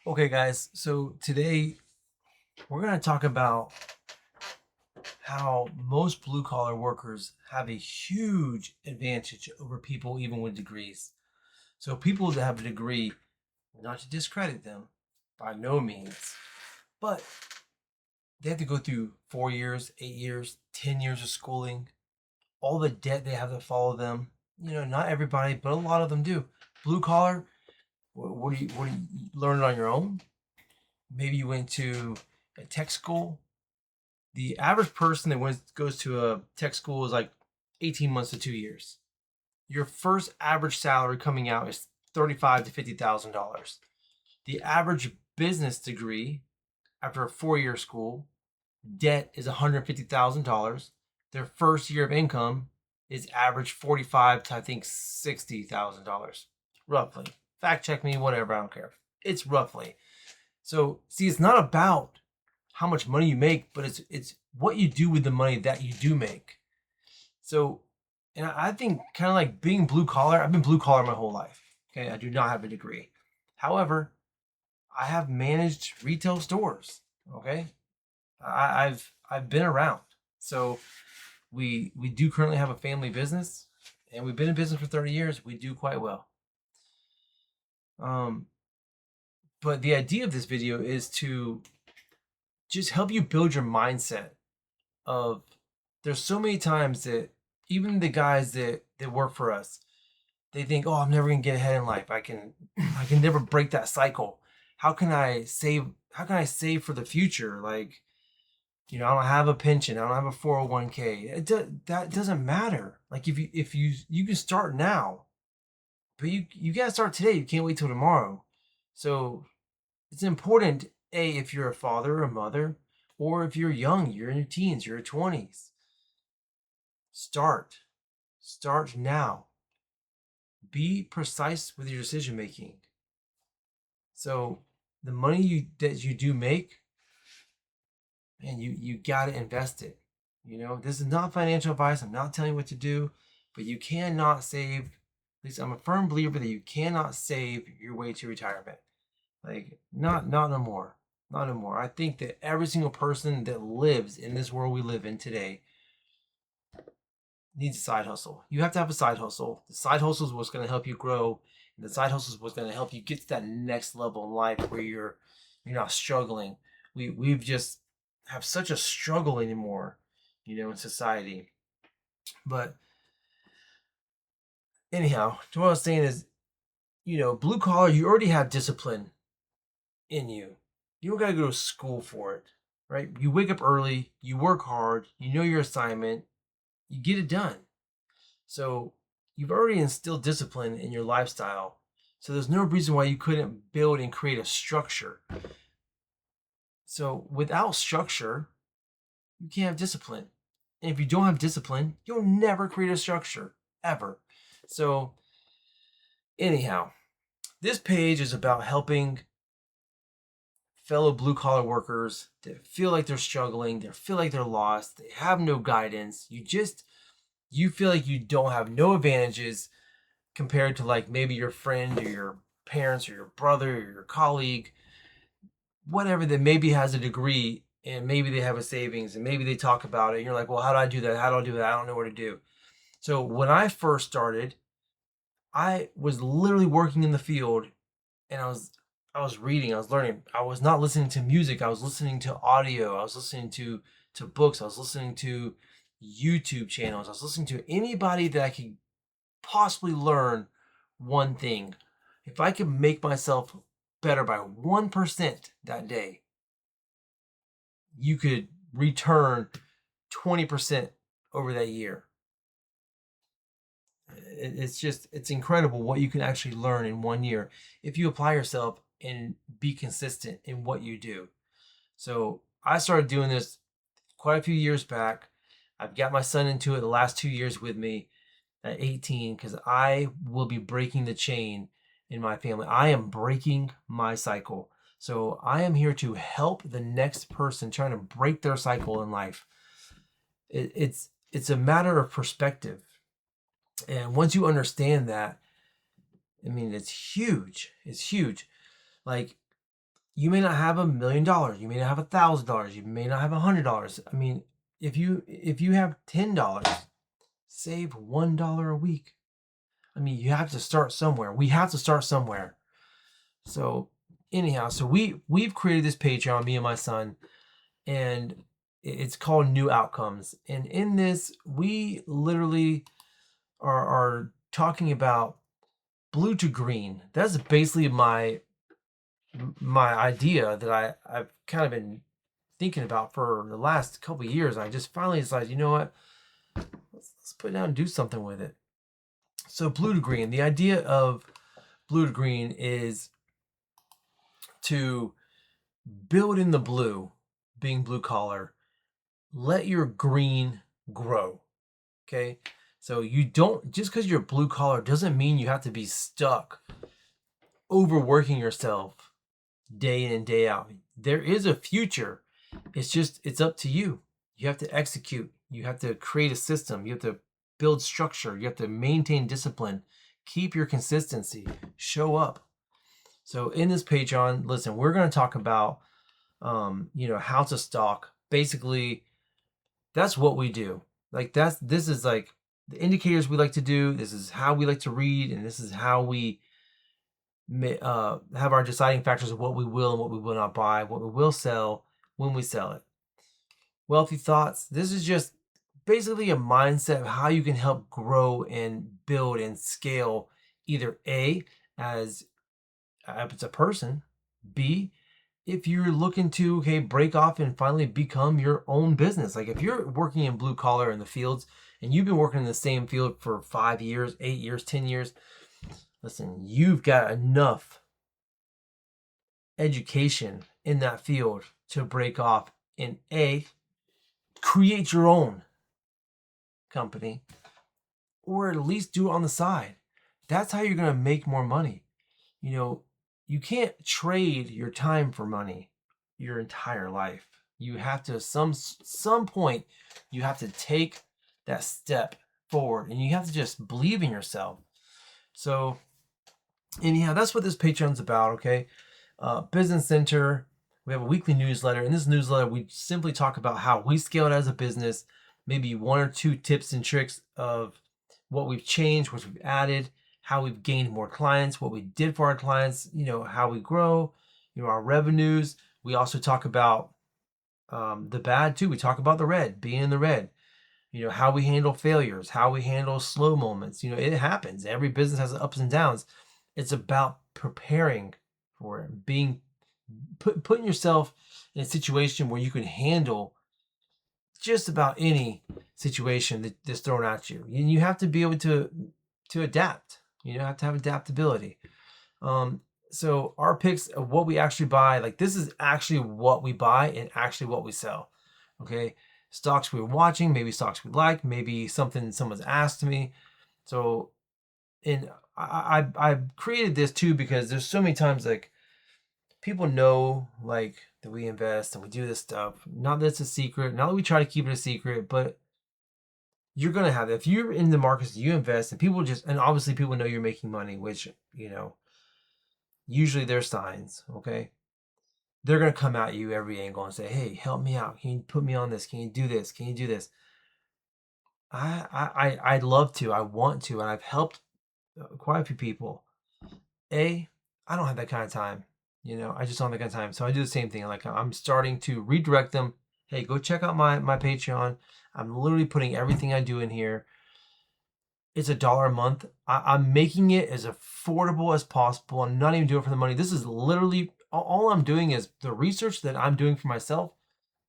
Okay, guys, so today we're going to talk about how most blue collar workers have a huge advantage over people even with degrees. So, people that have a degree, not to discredit them by no means, but they have to go through 4 years, 8 years, 10 years of schooling, all the debt they have to follow them. Not everybody, but a lot of them do. Blue collar, what do you learn it on your own? Maybe you went to a tech school. The average person that goes to a tech school is like 18 months to 2 years. Your first average salary coming out is $35 to $50,000. The average business degree after a 4 year school debt is $150,000. Their first year of income is average 45 to I think $60,000 roughly. Fact check me, whatever, I don't care. It's roughly. So see, it's not about how much money you make, but it's what you do with the money that you do make. So, and I think kind of like being blue collar. I've been blue collar my whole life. Okay, I do not have a degree. However, I have managed retail stores. Okay, I've been around. So we do currently have a family business, and we've been in business for 30 years. We do quite well. Um, but the idea of this video is to just help you build your mindset of there's so many times that even the guys that work for us, they think, oh, I'm never gonna get ahead in life. I can never break that cycle. How can I save for the future? Like, I don't have a pension, I don't have a 401k. That doesn't matter. Like, if you can start now, but you gotta start today. You can't wait till tomorrow. So it's important, if you're a father or a mother, or if you're young, you're in your teens, you're 20s. Start. Start now. Be precise with your decision making. So the money that you do make, man, you gotta invest it. This is not financial advice. I'm not telling you what to do, but you cannot save. At least I'm a firm believer that you cannot save your way to retirement. Like, not no more. Not no more. I think that every single person that lives in this world we live in today needs a side hustle. You have to have a side hustle. The side hustle is what's going to help you grow, and the side hustle is what's going to help you get to that next level in life where you're not struggling. We've just have such a struggle anymore, in society. But anyhow, what I was saying is, blue collar, you already have discipline in you. You don't got to go to school for it, right? You wake up early, you work hard, you know your assignment, you get it done. So you've already instilled discipline in your lifestyle. So there's no reason why you couldn't build and create a structure. So without structure, you can't have discipline. And if you don't have discipline, you'll never create a structure, ever. So, anyhow, this page is about helping fellow blue collar workers that feel like they're struggling, they feel like they're lost, they have no guidance. You feel like you don't have no advantages compared to, like, maybe your friend or your parents or your brother or your colleague, whatever, that maybe has a degree and maybe they have a savings and maybe they talk about it. And you're like, well, how do I do that? How do I do that? I don't know what to do. So when I first started, I was literally working in the field, and I was reading, I was learning. I was not listening to music. I was listening to audio. I was listening to books. I was listening to YouTube channels. I was listening to anybody that I could possibly learn one thing. If I could make myself better by 1% that day, you could return 20% over that year. It's incredible what you can actually learn in 1 year if you apply yourself and be consistent in what you do. So I started doing this quite a few years back. I've got my son into it the last 2 years with me at 18, because I will be breaking the chain in my family. I am breaking my cycle. So I am here to help the next person trying to break their cycle in life. It's a matter of perspective. And once you understand that, I mean, it's huge. It's huge. Like, you may not have $1,000,000. You may not have $1,000. You may not have $100. I mean, if you have $10, save $1 a week. I mean, you have to start somewhere. We have to start somewhere. So anyhow, so we've created this Patreon, me and my son, and it's called New Outcomes. And in this, we literally are talking about blue to green. That's basically my idea that I've kind of been thinking about for the last couple of years. I just finally decided, you know what? Let's put it down and do something with it. So blue to green, the idea of blue to green is to build in the blue, being blue collar, let your green grow. Okay. So you don't, just because you're blue collar doesn't mean you have to be stuck overworking yourself day in and day out. There is a future. It's up to you. You have to execute. You have to create a system. You have to build structure. You have to maintain discipline. Keep your consistency. Show up. So in this Patreon, listen, we're going to talk about, how to stalk. Basically, that's what we do. Like this is like the indicators we like to do. This is how we like to read, and this is how we have our deciding factors of what we will and what we will not buy, what we will sell when we sell it. Wealthy thoughts. This is just basically a mindset of how you can help grow and build and scale either A, as if it's a person, B, if you're looking to break off and finally become your own business. Like if you're working in blue collar in the fields and you've been working in the same field for 5 years, 8 years, 10 years, listen, you've got enough education in that field to break off and A, create your own company, or at least do it on the side. That's how you're going to make more money. You can't trade your time for money your entire life. You have to, some point, you have to take that step forward and you have to just believe in yourself. So anyhow, that's what this Patreon's about. Okay. Business Center. We have a weekly newsletter. In this newsletter, we simply talk about how we scaled as a business, maybe 1 or 2 tips and tricks of what we've changed, what we've added, how we've gained more clients, what we did for our clients, how we grow, our revenues. We also talk about the bad too. We talk about the red, being in the red, how we handle failures, how we handle slow moments. It happens. Every business has ups and downs. It's about preparing for it, putting yourself in a situation where you can handle just about any situation that's thrown at you. And you have to be able to adapt. You have to have adaptability. So our picks of what we actually buy, like this is actually what we buy and actually what we sell. Okay. Stocks we're watching, maybe stocks we like, maybe something someone's asked me. So, and I created this too because there's so many times like people know like that we invest and we do this stuff. Not that it's a secret, not that we try to keep it a secret, but you're going to have it. If you're in the markets, you invest and and obviously people know you're making money, which, usually there's signs, okay? They're going to come at you every angle and say, hey, help me out. Can you put me on this? Can you do this? Can you do this? I'd love to. I want to. And I've helped quite a few people. I don't have that kind of time. I just don't have that kind of time. So I do the same thing. Like I'm starting to redirect them. Hey, go check out my Patreon. I'm literally putting everything I do in here. It's $1 a month. I'm making it as affordable as possible. I'm not even doing it for the money. This is literally all I'm doing is the research that I'm doing for myself.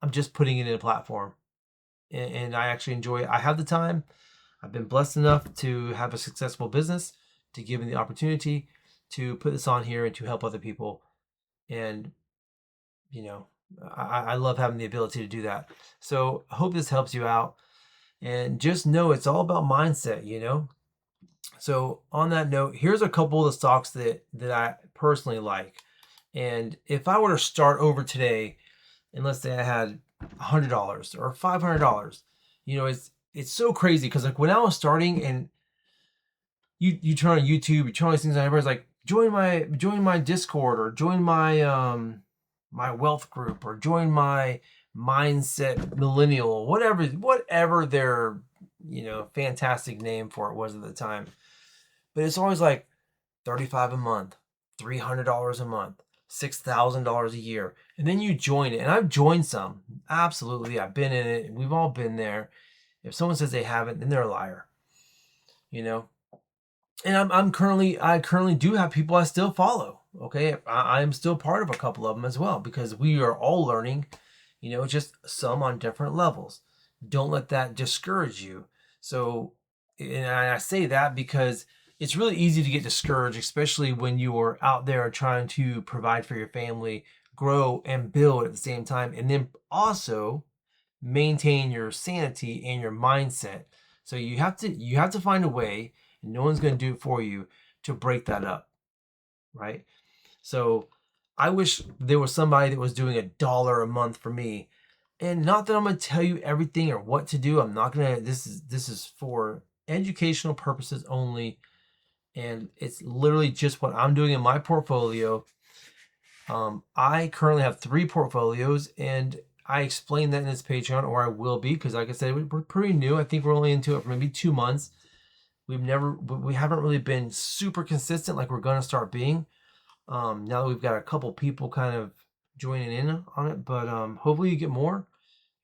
I'm just putting it in a platform. And I actually enjoy it. I have the time. I've been blessed enough to have a successful business, to give me the opportunity to put this on here and to help other people. And, I love having the ability to do that. So I hope this helps you out. And just know it's all about mindset, So on that note, here's a couple of the stocks that I personally like. And if I were to start over today, and let's say I had $100 or $500, it's so crazy because like when I was starting and you turn on YouTube, you turn on these things, and everybody's like, join my Discord or join my my wealth group or join my mindset millennial, whatever their, fantastic name for it was at the time. But it's always like 35 a month, $300 a month, $6,000 a year. And then you join it. And I've joined some. Absolutely. I've been in it. We've all been there. If someone says they haven't, then they're a liar. You know? And I currently do have people I still follow. Okay. I'm still part of a couple of them as well, because we are all learning, just some on different levels. Don't let that discourage you. So, and I say that because it's really easy to get discouraged, especially when you are out there trying to provide for your family, grow and build at the same time, and then also maintain your sanity and your mindset. So you have to find a way, and no one's going to do it for you, to break that up, right? So I wish there was somebody that was doing $1 a month for me. And not that I'm going to tell you everything or what to do. I'm not going to. This is for educational purposes only, and it's literally just what I'm doing in my portfolio. I currently have 3 portfolios, and I explained that in this Patreon, or I will be, because like I said, we're pretty new. I think we're only into it for maybe 2 months. We haven't really been super consistent like we're going to start being. Now that we've got a couple people kind of joining in on it, but hopefully you get more.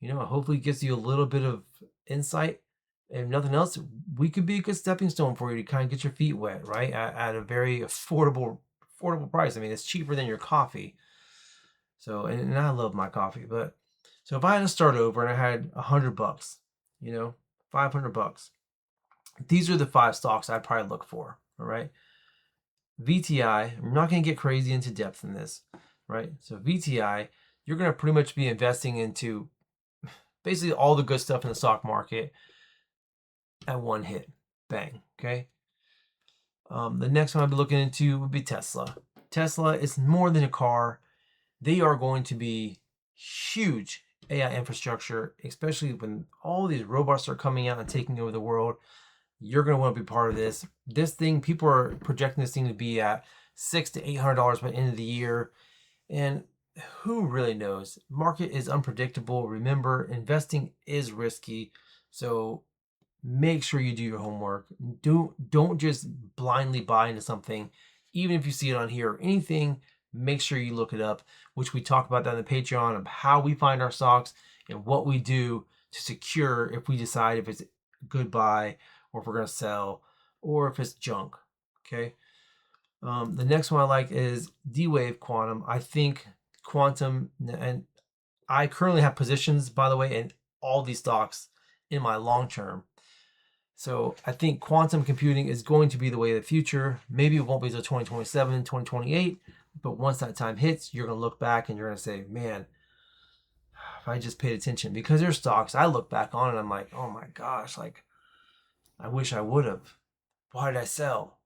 Hopefully it gives you a little bit of insight. If nothing else, we could be a good stepping stone for you to kind of get your feet wet, right? At a very affordable price. I mean, it's cheaper than your coffee. So, and I love my coffee, but so if I had to start over and I had $100, $500, these are the 5 stocks I'd probably look for. All right. VTI, I'm not going to get crazy into depth in this, right? So VTI, you're going to pretty much be investing into basically all the good stuff in the stock market at one hit. Bang. Okay. The next one I'll be looking into would be Tesla. Tesla is more than a car. They are going to be huge AI infrastructure, especially when all these robots are coming out and taking over the world. You're going to want to be part of this. This thing, people are projecting this thing to be at $600 to $800 by the end of the year. And who really knows? Market is unpredictable. Remember, investing is risky. So make sure you do your homework. Don't just blindly buy into something. Even if you see it on here or anything, make sure you look it up, which we talk about that on the Patreon, of how we find our stocks and what we do to secure if we decide if it's a good buy, or if we're going to sell, or if it's junk. Okay. The next one I like is D-Wave Quantum. I think Quantum, and I currently have positions, by the way, in all these stocks in my long term. So I think quantum computing is going to be the way of the future. Maybe it won't be until 2027, 2028, but once that time hits, you're going to look back and you're going to say, man, if I just paid attention. Because there's stocks I look back on and I'm like, oh my gosh, like, I wish I would have. Why did I sell?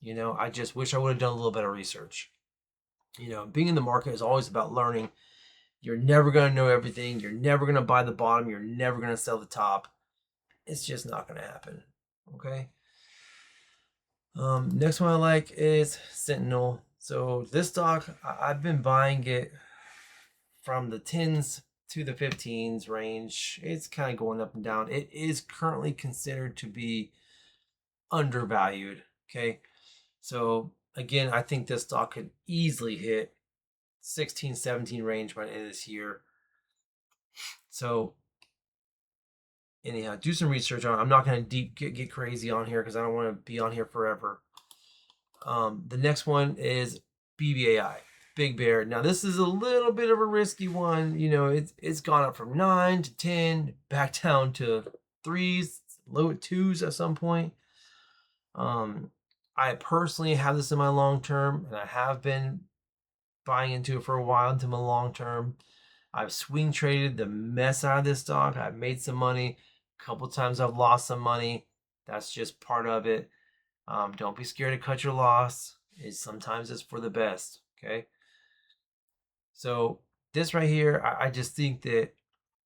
I just wish I would have done a little better research. Being in the market is always about learning. You're never going to know everything. You're never going to buy the bottom. You're never going to sell the top. It's just not going to happen. Okay. Next one I like is Sentinel. So this stock, I've been buying it from the 10s to the 15s range. It's kind of going up and down. It is currently considered to be undervalued. Okay. So again, I think this stock could easily hit 16, 17 range by the end of this year. So anyhow, do some research on it. I'm not going to get crazy on here because I don't want to be on here forever. The next one is BBAI, Big Bear. Now this is a little bit of a risky one. It's gone up from 9 to 10, back down to 3s, low 2s at some point. I personally have this in my long term, and I have been buying into it for a while into my long term. I've swing traded the mess out of this stock. I've made some money. A couple times I've lost some money. That's just part of it. Don't be scared to cut your loss. Sometimes it's for the best. Okay. So this right here, I just think that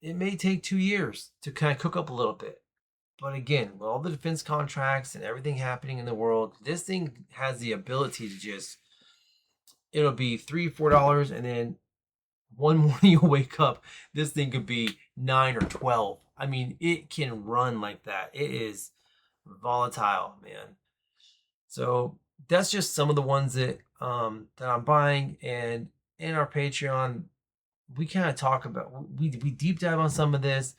it may take 2 years to kind of cook up a little bit. But again, with all the defense contracts and everything happening in the world, this thing has the ability to it'll be $3, $4, and then one morning you'll wake up, this thing could be 9 or 12. I mean, it can run like that. It is volatile, man. So that's just some of the ones that I'm buying. And in our Patreon, we kind of talk about, we deep dive on some of this.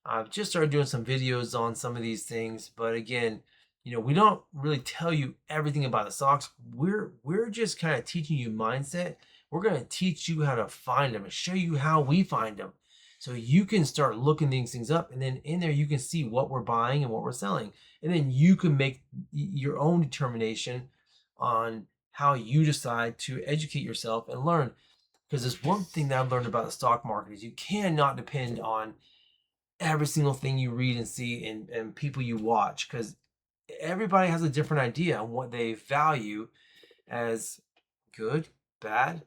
I've just started doing some videos on some of these things, but again, we don't really tell you everything about the stocks. We're just kind of teaching you mindset. We're going to teach you how to find them and show you how we find them. So you can start looking these things up, and then in there you can see what we're buying and what we're selling. And then you can make your own determination on how you decide to educate yourself and learn. Because there's one thing that I've learned about the stock market is you cannot depend on every single thing you read and see and people you watch, because everybody has a different idea on what they value as good, bad,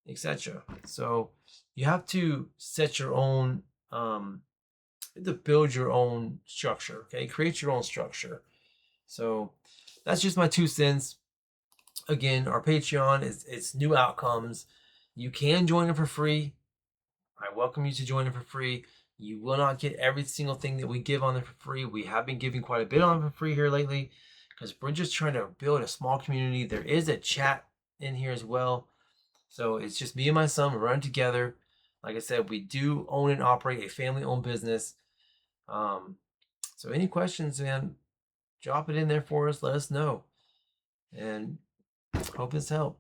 etc. So you have to set your own to build your own structure. Okay, create your own structure. So that's just my 2 cents. Again, our Patreon is it's new outcomes. You can join it for free. I welcome you to join it for free. You will not get every single thing that we give on there for free. We have been giving quite a bit on for free here lately because we're just trying to build a small community. There is a chat in here as well. So it's just me and my son. We're running together. Like I said, we do own and operate a family-owned business. So any questions, man, drop it in there for us. Let us know. And hope this helped.